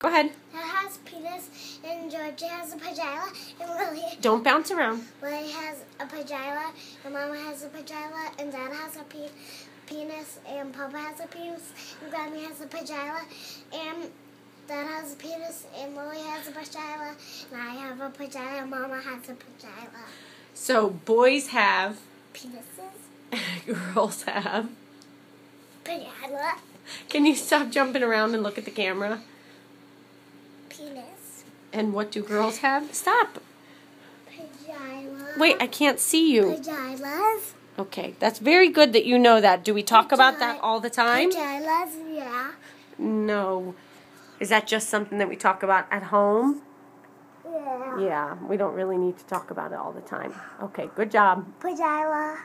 Go ahead. That has penis, and Georgia has a pajama, and Lily. Don't bounce around. Lily has a pajama, and Mama has a pajama, and Dad has a penis, and Papa has a penis, and Grammy has a pajama, and Dad has a penis, and Lily has a pajama, and I have a pajama, and Mama has a pajama. So boys have Penises. girls have. Pajama. Can you stop jumping around and look at the camera? Penis. And what do girls have? Stop. Pajama. Wait, I can't see you. Pajamas. Okay, that's very good that you know that. Do we talk about that all the time? Pajamas, yeah. No. Is that just something that we talk about at home? Yeah. Yeah, we don't really need to talk about it all the time. Okay, good job. Pajama.